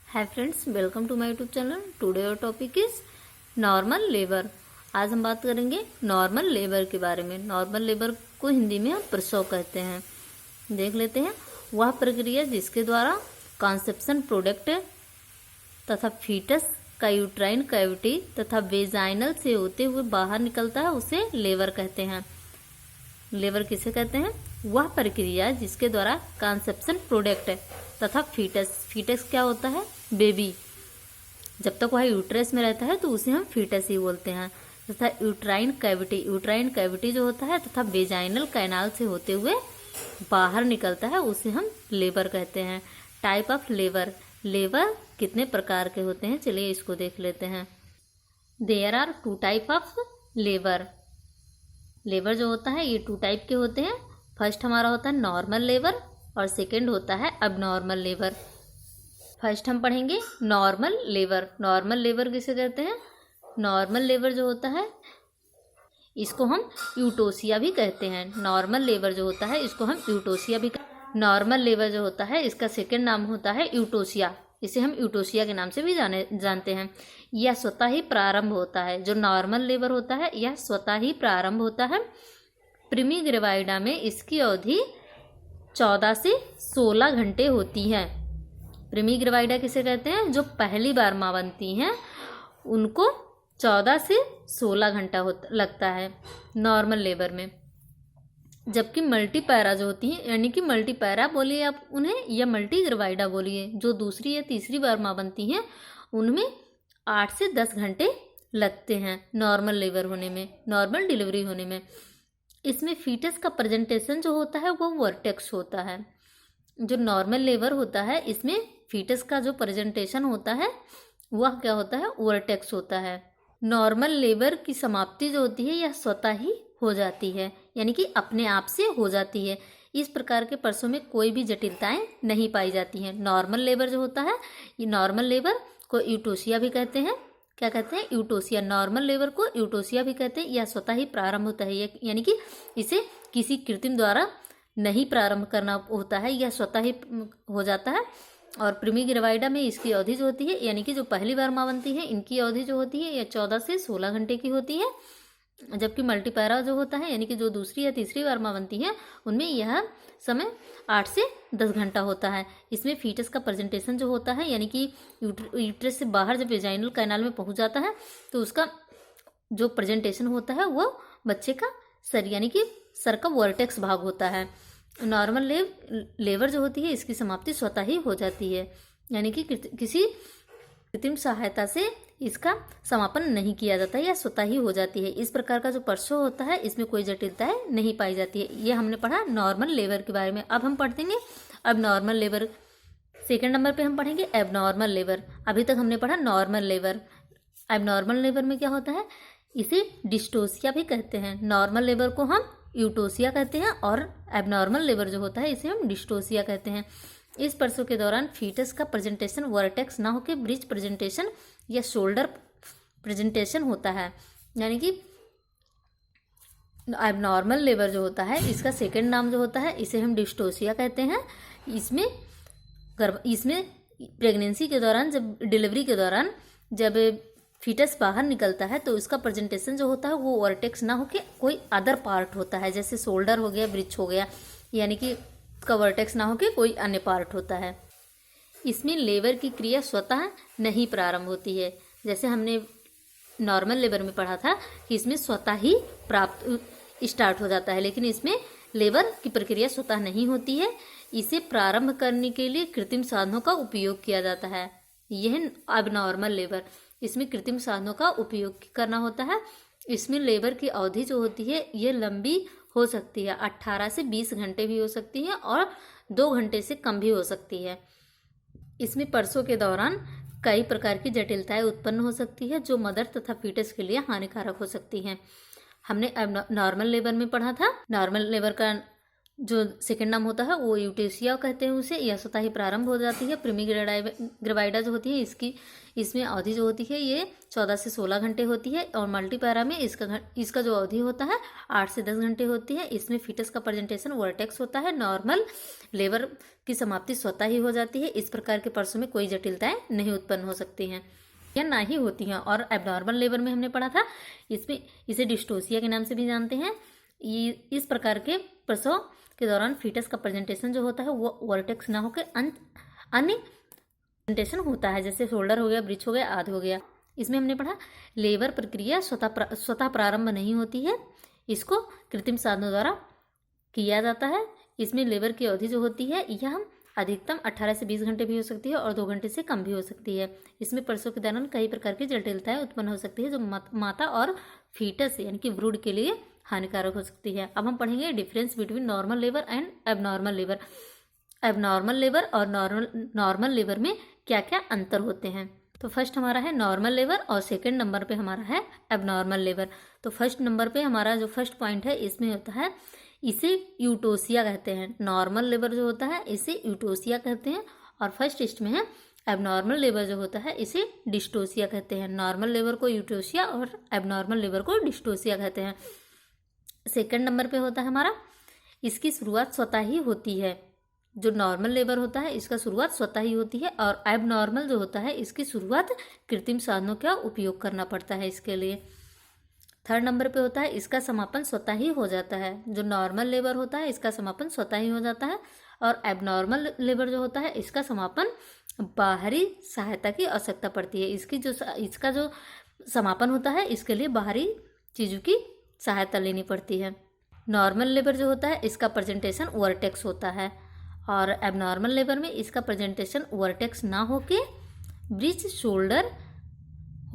Hi friends, welcome to my YouTube channel. Today your topic is normal labour. आज हम बात करेंगे normal labour के बारे में। नॉर्मल लेबर को हिंदी में हम प्रसव कहते हैं। देख लेते हैं। वह प्रक्रिया जिसके द्वारा कॉन्सेप्शन प्रोडक्ट तथा फीटस का यूट्राइन कैविटी तथा वेजाइनल से होते हुए बाहर निकलता है उसे लेबर कहते हैं। लेबर किसे कहते हैं? वह प्रक्रिया जिसके द्वारा कॉन्सेप्शन प्रोडक्ट तथा फीटस क्या होता है? बेबी। जब तक वह यूट्रस में रहता है तो उसे हम फीटस ही बोलते हैं। तथा यूट्राइन कैविटी जो होता है तथा वेजाइनल कैनाल से होते हुए बाहर निकलता है उसे हम लेबर कहते हैं। टाइप ऑफ लेबर कितने प्रकार के होते हैं, चलिए इसको देख लेते हैं। There are 2 type of labour जो होता है ये 2 टाइप के होते हैं। फर्स्ट हमारा होता है नॉर्मल लेबर और सेकंड होता है अबनॉर्मल लेबर। फर्स्ट हम पढ़ेंगे नॉर्मल लेबर किसे कहते हैं? नॉर्मल लेबर जो होता है इसको हम यूटोसिया भी कहते हैं। नॉर्मल लेबर जो होता है इसको हम यूटोसिया भी नॉर्मल लेबर जो होता है इसका सेकंड नाम होता है यूटोसिया। इसे हम यूटोसिया के नाम से भी जानते हैं। यह स्वतः ही प्रारंभ होता है। जो नॉर्मल लेबर होता है यह स्वतः ही प्रारंभ होता है। प्रीमिग्रेवाइडा में इसकी अवधि 14 से 16 घंटे होती है। प्रीमिग्रेवाइडा किसे कहते हैं? जो पहली बार माँ बनती हैं उनको 14 से 16 घंटा लगता है नॉर्मल लेबर में। जबकि मल्टीपैरा जो होती हैं, यानी कि मल्टीपैरा बोलिए आप उन्हें या मल्टीग्रेवाइडा बोलिए, जो दूसरी या तीसरी बार माँ बनती हैं उनमें 8 से 10 घंटे लगते हैं नॉर्मल लेबर होने में, नॉर्मल डिलीवरी होने में। इसमें फीटस का प्रेजेंटेशन जो होता है वो वर्टेक्स होता है। जो नॉर्मल लेबर होता है इसमें फीटस का जो प्रेजेंटेशन होता है वह क्या होता है? वर्टेक्स होता है। नॉर्मल लेबर की समाप्ति जो होती है यह स्वतः ही हो जाती है, यानी कि अपने आप से हो जाती है। इस प्रकार के प्रसव में कोई भी जटिलताएं नहीं पाई जाती हैं। नॉर्मल लेबर जो होता है ये नॉर्मल लेबर को यूटोसिया भी कहते हैं। क्या कहते हैं? यूटोसिया। नॉर्मल लेबर को यूटोसिया भी कहते हैं। यह स्वतः ही प्रारंभ होता है, यानी कि इसे किसी कृत्रिम द्वारा नहीं प्रारंभ करना होता है, यह स्वतः ही हो जाता है। और प्रीमिग्रेवाइडा में इसकी अवधि जो होती है, यानी कि जो पहली बार माँ बनती है इनकी अवधि जो होती है यह 14 से 16 घंटे की होती है। जबकि मल्टीपैरा जो होता है, यानी कि जो दूसरी या तीसरी बार माँ बनती है उनमें यह समय 8 से 10 घंटा होता है। इसमें फीटस का प्रेजेंटेशन जो होता है, यानी कि यूट्रस से बाहर जब वेजाइनल कैनाल में पहुंच जाता है तो उसका जो प्रेजेंटेशन होता है वो बच्चे का सर, यानी कि सर का वर्टेक्स भाग होता है। नॉर्मल लेबर जो होती है इसकी समाप्ति स्वतः ही हो जाती है, यानी कि किसी कृत्रिम सहायता से इसका समापन नहीं किया जाता है, या स्वतः ही हो जाती है। इस प्रकार का जो प्रसव होता है इसमें कोई जटिलताएं नहीं पाई जाती है। ये हमने पढ़ा नॉर्मल लेबर के बारे में। अब हम पढ़ेंगे अब नॉर्मल लेबर। सेकंड नंबर पे हम पढ़ेंगे एबनॉर्मल लेबर। अभी तक हमने पढ़ा नॉर्मल लेबर। एबनॉर्मल लेबर में क्या होता है? इसे डिस्टोसिया भी कहते हैं। नॉर्मल लेबर को हम यूटोसिया कहते हैं और एबनॉर्मल लेबर जो होता है इसे हम डिस्टोसिया कहते हैं। इस प्रसव के दौरान फीटस का प्रेजेंटेशन वर्टेक्स ना होकर ब्रिज प्रेजेंटेशन या शोल्डर प्रेजेंटेशन होता है, यानी कि एबनॉर्मल लेबर जो होता है इसका सेकंड नाम जो होता है इसे हम डिस्टोसिया कहते हैं। इसमें प्रेगनेंसी के दौरान, जब डिलीवरी के दौरान जब फीटस बाहर निकलता है तो इसका प्रेजेंटेशन जो होता है वो वर्टेक्स ना होके कोई अदर पार्ट होता है, जैसे शोल्डर हो गया, ब्रिज हो गया, यानी कि उसका वर्टेक्स ना होके कोई अन्य पार्ट होता है। इसमें लेबर की क्रिया स्वतः नहीं प्रारंभ होती है। जैसे हमने नॉर्मल लेबर में पढ़ा था कि इसमें स्वतः ही स्टार्ट हो जाता है, लेकिन इसमें लेबर की प्रक्रिया स्वतः नहीं होती है। इसे प्रारंभ करने के लिए कृत्रिम साधनों का उपयोग किया जाता है। यह अबनॉर्मल लेबर। इसमें कृत्रिम साधनों का उपयोग करना होता है। इसमें लेबर की अवधि जो होती है ये लंबी हो सकती है, 18 से 20 घंटे भी हो सकती है और 2 घंटे से कम भी हो सकती है। इसमें प्रसव के दौरान कई प्रकार की जटिलताएं उत्पन्न हो सकती है जो मदर तथा फीटस के लिए हानिकारक हो सकती हैं। हमने अब नॉर्मल लेबर में पढ़ा था। नॉर्मल लेबर का जो सेकेंड नाम होता है वो यूटेसिया कहते हैं उसे, यह स्वतः ही प्रारंभ हो जाती है। प्रीमी ग्रेवाइडा जो होती है इसमें अवधि जो होती है ये 14 से 16 घंटे होती है, और मल्टीपैरा में इसका जो अवधि होता है 8 से 10 घंटे होती है। इसमें फीटस का प्रेजेंटेशन वर्टेक्स होता है। नॉर्मल लेबर की समाप्ति स्वतः ही हो जाती है। इस प्रकार के प्रसव में कोई जटिलताएं नहीं उत्पन्न हो सकती हैं या ना ही होती हैं। और एबनॉर्मल लेबर में हमने पढ़ा था, इसमें इसे डिस्टोसिया के नाम से भी जानते हैं। ये इस प्रकार के प्रसव के दौरान फीटस का प्रेजेंटेशन जो होता है वो वर्टेक्स ना होकर अन्य प्रेजेंटेशन होता है, जैसे शोल्डर हो गया, ब्रिच हो गया, आदि हो गया। इसमें हमने पढ़ा लेबर प्रक्रिया स्वतः प्रारंभ नहीं होती है, इसको कृत्रिम साधनों द्वारा किया जाता है। इसमें लेबर की अवधि जो होती है यह अधिकतम 18 से 20 घंटे भी हो सकती है और 2 घंटे से कम भी हो सकती है। इसमें प्रसव के दौरान कई प्रकार की जटिलताएं उत्पन्न हो सकती है जो माता और फीटस यानी कि भ्रूण के लिए हानिकारक हो सकती है। अब हम पढ़ेंगे difference between normal labour and abnormal labour. Abnormal labour और नॉर्मल लेबर में क्या क्या अंतर होते हैं। तो फर्स्ट हमारा है नॉर्मल लेबर और सेकंड नंबर पे हमारा है एबनॉर्मल लेबर। तो फर्स्ट नंबर पे हमारा जो फर्स्ट पॉइंट है इसमें होता है इसे यूटोसिया कहते हैं। नॉर्मल लेबर जो होता है इसे यूटोसिया कहते हैं, और फर्स्ट लिस्ट में है एबनॉर्मल लेबर जो होता है इसे डिस्टोसिया कहते हैं। नॉर्मल लेबर को यूटोसिया और एबनॉर्मल लेबर को डिस्टोसिया कहते हैं। सेकंड नंबर पे होता है हमारा इसकी शुरुआत स्वतः ही होती है। जो नॉर्मल लेबर होता है इसका शुरुआत स्वतः ही होती है, और एबनॉर्मल जो होता है इसकी शुरुआत कृत्रिम साधनों का उपयोग करना पड़ता है इसके लिए। थर्ड नंबर पे होता है इसका समापन स्वतः ही हो जाता है। जो नॉर्मल लेबर होता है इसका समापन स्वतः ही हो जाता है, और एबनॉर्मल लेबर जो होता है इसका समापन बाहरी सहायता की आवश्यकता पड़ती है। इसका जो समापन होता है इसके लिए बाहरी चीज़ों की सहायता लेनी पड़ती है। नॉर्मल लेबर जो होता है इसका प्रेजेंटेशन वर्टेक्स होता है, और एबनॉर्मल लेबर में इसका प्रेजेंटेशन वर्टेक्स ना होके ब्रिज शोल्डर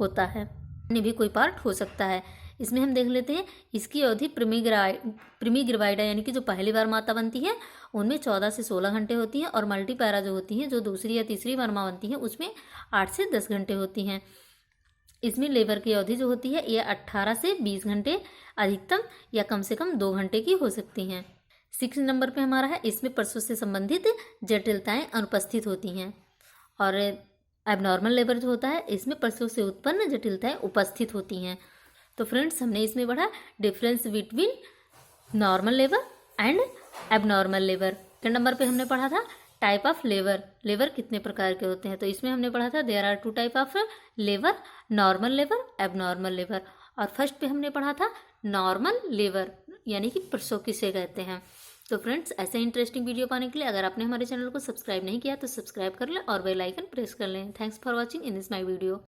होता है, यानी भी कोई पार्ट हो सकता है। इसमें हम देख लेते हैं इसकी अवधि प्रीमी ग्रेवाइडा यानी कि जो पहली बार माता बनती है उनमें 14 से 16 घंटे होती हैं, और मल्टीपैरा जो होती हैं जो दूसरी या तीसरी बार माँ बनती हैं उसमें 8 से 10 घंटे होती हैं। इसमें लेबर की अवधि जो होती है यह 18 से 20 घंटे अधिकतम या कम से कम 2 घंटे की हो सकती हैं। 6 नंबर पे हमारा है इसमें प्रसव से संबंधित जटिलताएं अनुपस्थित होती हैं, और एबनॉर्मल लेबर जो होता है इसमें प्रसव से उत्पन्न जटिलताएं उपस्थित होती हैं। तो फ्रेंड्स हमने इसमें पढ़ा difference between normal labour and abnormal labour. Second number पे हमने पढ़ा था टाइप ऑफ लेबर कितने प्रकार के होते हैं। तो इसमें हमने पढ़ा था there are 2 type of labour, normal labour, abnormal labour. और फर्स्ट पे हमने पढ़ा था नॉर्मल लेबर यानी कि प्रसव किसे कहते हैं। तो फ्रेंड्स ऐसे इंटरेस्टिंग वीडियो पाने के लिए अगर आपने हमारे चैनल को सब्सक्राइब नहीं किया तो सब्सक्राइब कर लें और बेल आइकन प्रेस कर लें। Thanks for watching in this my video.